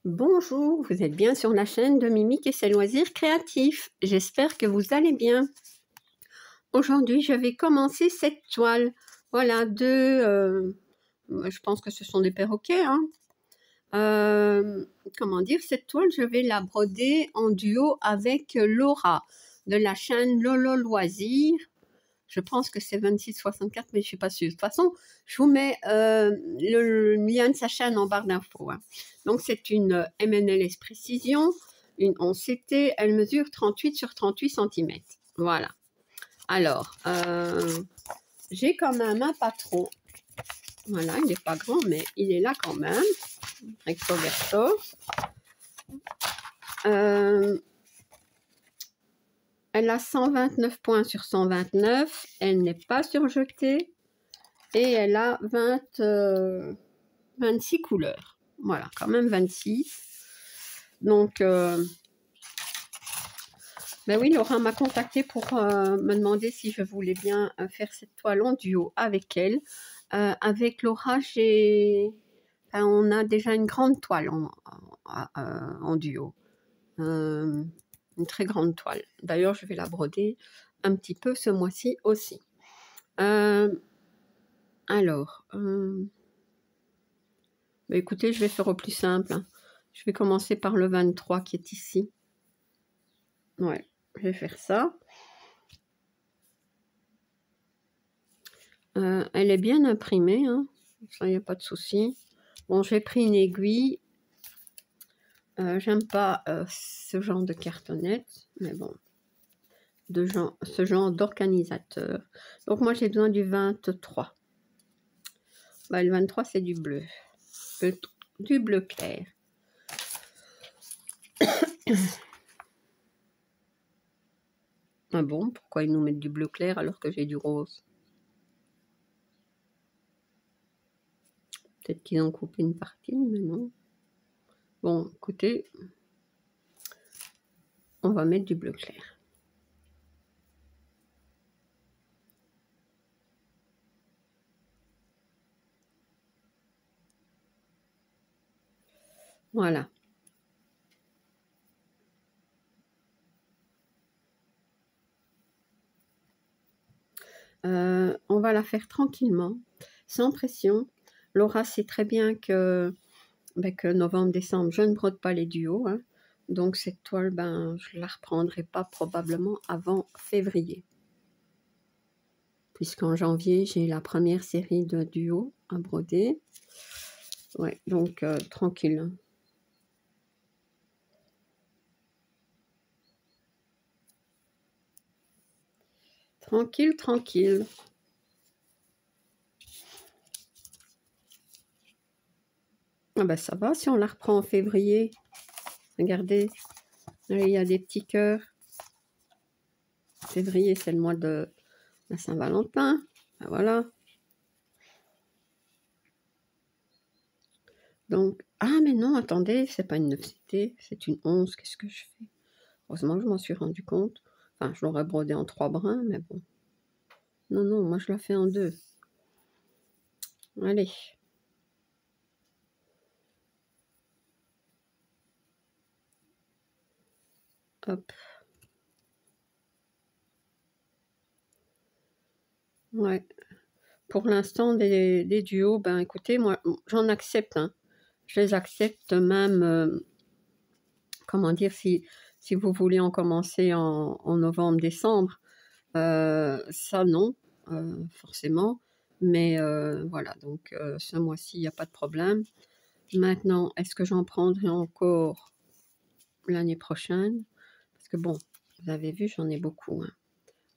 Bonjour, vous êtes bien sur la chaîne de Mimique et ses loisirs créatifs. J'espère que vous allez bien. Aujourd'hui, je vais commencer cette toile. Voilà, je pense que ce sont des perroquets. Comment dire, cette toile, je vais la broder en duo avec Laura de la chaîne Lolo Loisirs. Je pense que c'est 26,64, mais je ne suis pas sûre. De toute façon, je vous mets le lien de sa chaîne en barre d'infos. Donc, c'est une MNLS Précision, une 11CT. Elle mesure 38 sur 38 cm. Voilà. Alors, j'ai quand même un patron. Voilà, il n'est pas grand, mais il est là quand même. Recto verso. Elle a 129 points sur 129. Elle n'est pas surjetée. Et elle a 26 couleurs. Voilà, quand même 26. Donc, ben oui, Laura m'a contacté pour me demander si je voulais bien faire cette toile en duo avec elle. Avec Laura, on a déjà une grande toile en duo. Une très grande toile. D'ailleurs, je vais la broder un petit peu ce mois-ci aussi. Alors, bah écoutez, je vais faire au plus simple. Je vais commencer par le 23 qui est ici. Ouais, je vais faire ça. Elle est bien imprimée, hein. Ça, il n'y a pas de souci. Bon, j'ai pris une aiguille. J'aime pas ce genre de cartonnette, mais bon, ce genre d'organisateur. Donc moi, j'ai besoin du 23. Bah, le 23, c'est du bleu. Du bleu clair. Ah bon, pourquoi ils nous mettent du bleu clair alors que j'ai du rose? Peut-être qu'ils ont coupé une partie, mais non. Bon, écoutez, on va mettre du bleu clair. Voilà. On va la faire tranquillement, sans pression. Laura sait très bien que, novembre-décembre, je ne brode pas les duos. Hein. Donc cette toile, je ne la reprendrai pas probablement avant février. Puisqu'en janvier, j'ai la première série de duos à broder. Ouais, donc tranquille. Tranquille, tranquille. Ah ben ça va si on la reprend en février. Regardez, il y a des petits cœurs. Février, c'est le mois de la Saint-Valentin. Ben voilà. Donc, ah mais non, attendez, c'est pas une 9CT, c'est une 11. Qu'est-ce que je fais? Heureusement que je m'en suis rendu compte. Enfin, je l'aurais brodé en 3 brins, mais bon. Non, non, moi je la fais en 2. Allez. Hop. Ouais. Pour l'instant, des duos, ben écoutez, moi, j'en accepte. Hein. Je les accepte même, comment dire, si vous voulez en commencer en novembre, décembre, ça non, forcément. Mais voilà, donc ce mois-ci, il n'y a pas de problème. Maintenant, est-ce que j'en prendrai encore l'année prochaine? Parce que bon, vous avez vu, j'en ai beaucoup. Hein.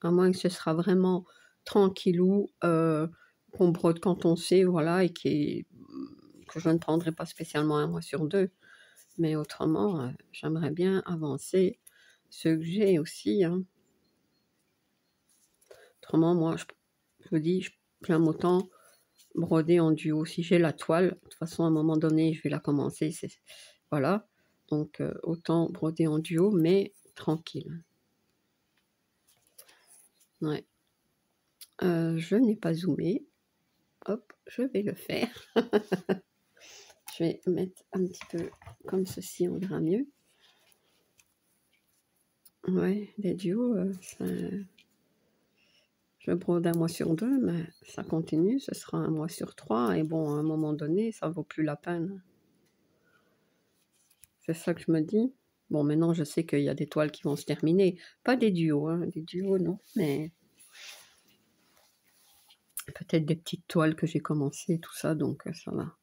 À moins que ce sera vraiment tranquillou, qu'on brode quand on sait, voilà, et que je ne prendrai pas spécialement un mois sur 2. Mais autrement, j'aimerais bien avancer ce que j'ai aussi. Hein. Autrement, moi, je vous dis, j'aime autant broder en duo. Si j'ai la toile, de toute façon, à un moment donné, je vais la commencer. Voilà. Donc, autant broder en duo, mais tranquille. Ouais. Je n'ai pas zoomé. Hop, je vais le faire. je vais mettre un petit peu comme ceci, on verra mieux. Ouais, les duos, je brode un mois sur 2, mais ça continue, ce sera un mois sur 3, et bon, à un moment donné, ça vaut plus la peine. C'est ça que je me dis. Bon, maintenant, je sais qu'il y a des toiles qui vont se terminer. Pas des duos, hein, des duos, non, mais peut-être des petites toiles que j'ai commencé, tout ça, donc ça va.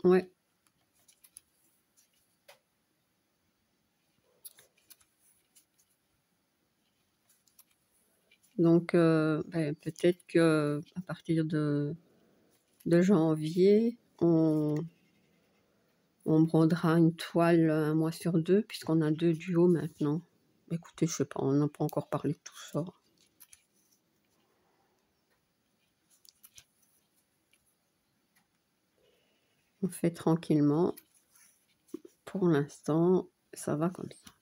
Ouais. Donc, ben, peut-être que à partir de janvier, on brodera une toile un mois sur 2, puisqu'on a 2 duos maintenant. Écoutez, je sais pas, on n'a pas encore parlé de tout ça. On fait tranquillement. Pour l'instant, ça va comme ça.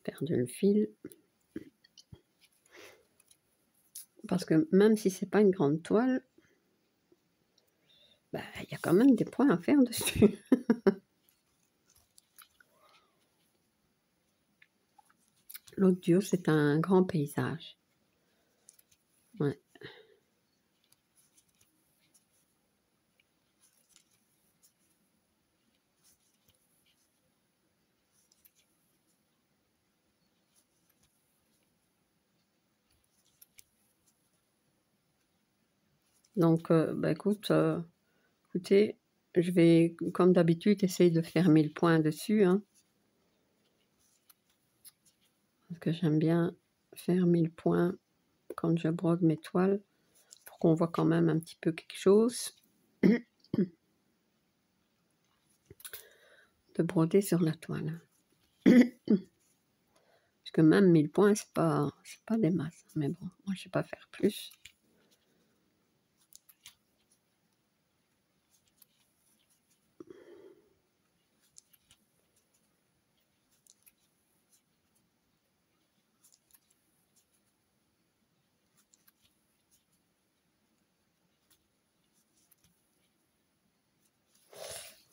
Perdu le fil. Parce que même si c'est pas une grande toile, bah, y a quand même des points à faire dessus. L'autre duo, c'est un grand paysage. Ouais. Donc, bah, écoutez, je vais, comme d'habitude, essayer de faire 1000 points dessus, hein. Parce que j'aime bien faire 1000 points quand je brode mes toiles, pour qu'on voit quand même un petit peu quelque chose. De broder sur la toile. Parce que même 1000 points, c'est pas des masses. Mais bon, moi, je sais pas faire plus.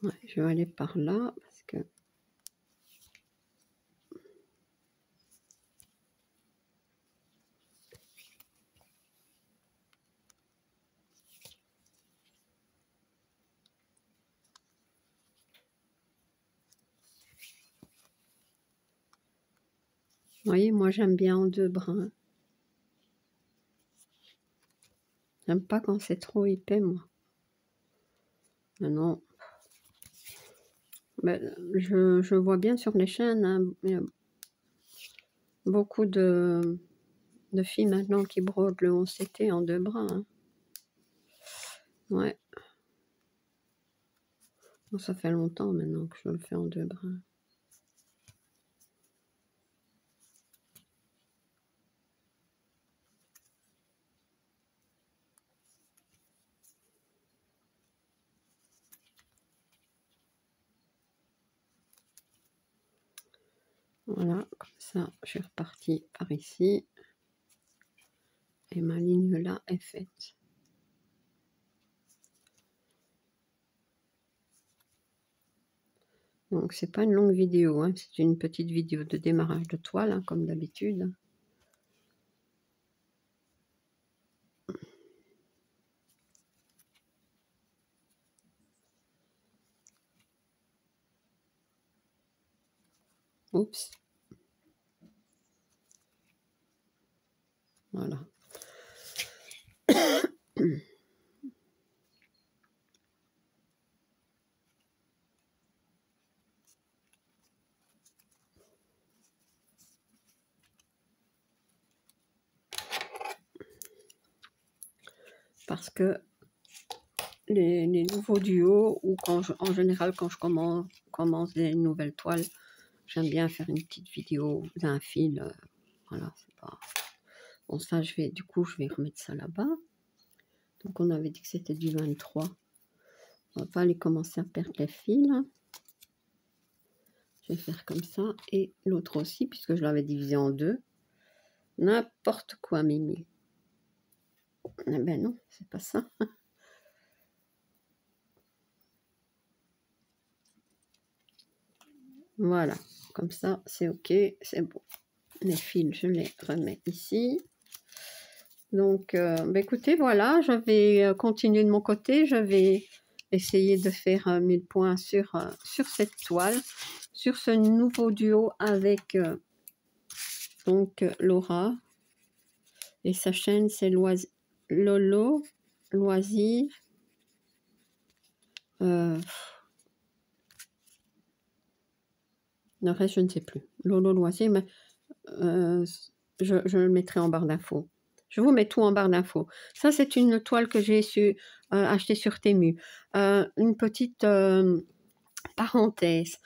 Ouais, je vais aller par là, parce que... Vous voyez, moi, j'aime bien en 2 brins. J'aime pas quand c'est trop épais, moi. Non. Ben, je vois bien sur les chaînes, hein, il y a beaucoup de filles maintenant qui brodent le 11CT en 2 brins. Hein. Ouais. Bon, ça fait longtemps maintenant que je le fais en 2 brins. Voilà, comme ça, je suis repartie par ici. Et ma ligne là est faite. Donc, c'est pas une longue vidéo, hein, c'est une petite vidéo de démarrage de toile, hein, comme d'habitude. Oups. Voilà. parce que les nouveaux duos, ou en général quand je commence des nouvelles toiles, j'aime bien faire une petite vidéo d'un fil. Voilà, c'est pas... Bon, ça, du coup, je vais remettre ça là-bas. Donc, on avait dit que c'était du 23. On va aller commencer à perdre les fils. Je vais faire comme ça. Et l'autre aussi, puisque je l'avais divisé en deux. N'importe quoi, Mimi. Eh ben non, c'est pas ça. Voilà, comme ça, c'est ok, c'est bon. Les fils, je les remets ici. Donc, bah écoutez, voilà, je vais continuer de mon côté. Je vais essayer de faire 1000 points sur cette toile, sur ce nouveau duo avec donc Laura. Et sa chaîne, c'est Lolo Loisir. Le reste, je ne sais plus. Lolo Loisir, mais je le mettrai en barre d'infos. Je vous mets tout en barre d'infos. Ça, c'est une toile que j'ai achetée sur Temu. Une petite parenthèse.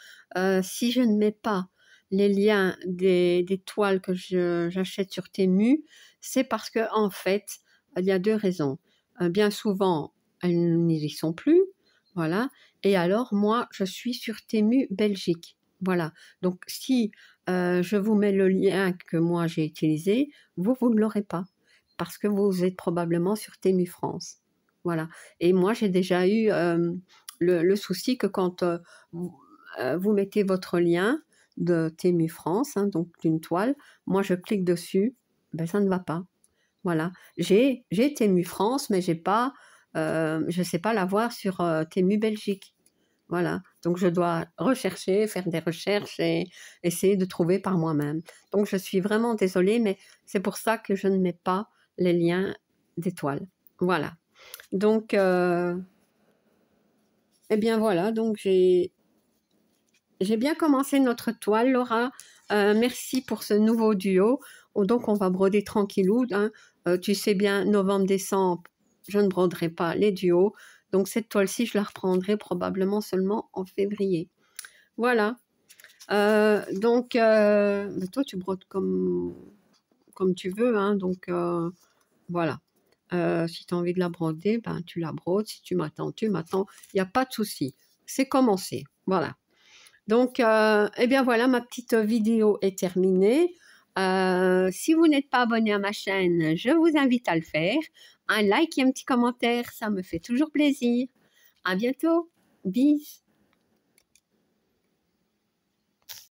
Si je ne mets pas les liens des toiles que j'achète sur Temu, c'est parce que en fait, il y a deux raisons. Bien souvent, elles n'y sont plus. Voilà. Et alors, moi, je suis sur Temu Belgique. Voilà. Donc, si je vous mets le lien que moi j'ai utilisé, vous ne l'aurez pas. Parce que vous êtes probablement sur Temu France. Voilà. Et moi, j'ai déjà eu le souci que quand vous mettez votre lien de Temu France, hein, donc d'une toile, moi je clique dessus, ben ça ne va pas. Voilà. J'ai Temu France, mais j'ai pas, je ne sais pas l'avoir sur Temu Belgique. Voilà, donc je dois rechercher, faire des recherches et essayer de trouver par moi-même. Donc je suis vraiment désolée, mais c'est pour ça que je ne mets pas les liens d'étoiles. Voilà. Donc, eh bien voilà, donc j'ai bien commencé notre toile, Laura. Merci pour ce nouveau duo. Donc on va broder tranquillou. Hein. Tu sais bien, novembre-décembre, je ne broderai pas les duos. Donc cette toile-ci, je la reprendrai probablement seulement en février. Voilà. Donc, toi, tu brodes comme tu veux. Hein, donc, voilà. Si tu as envie de la broder, ben, tu la brodes. Si tu m'attends, tu m'attends. Il n'y a pas de souci. C'est commencé. Voilà. Donc, eh bien voilà, ma petite vidéo est terminée. Si vous n'êtes pas abonné à ma chaîne, je vous invite à le faire. Un like et un petit commentaire, ça me fait toujours plaisir. À bientôt. Bis.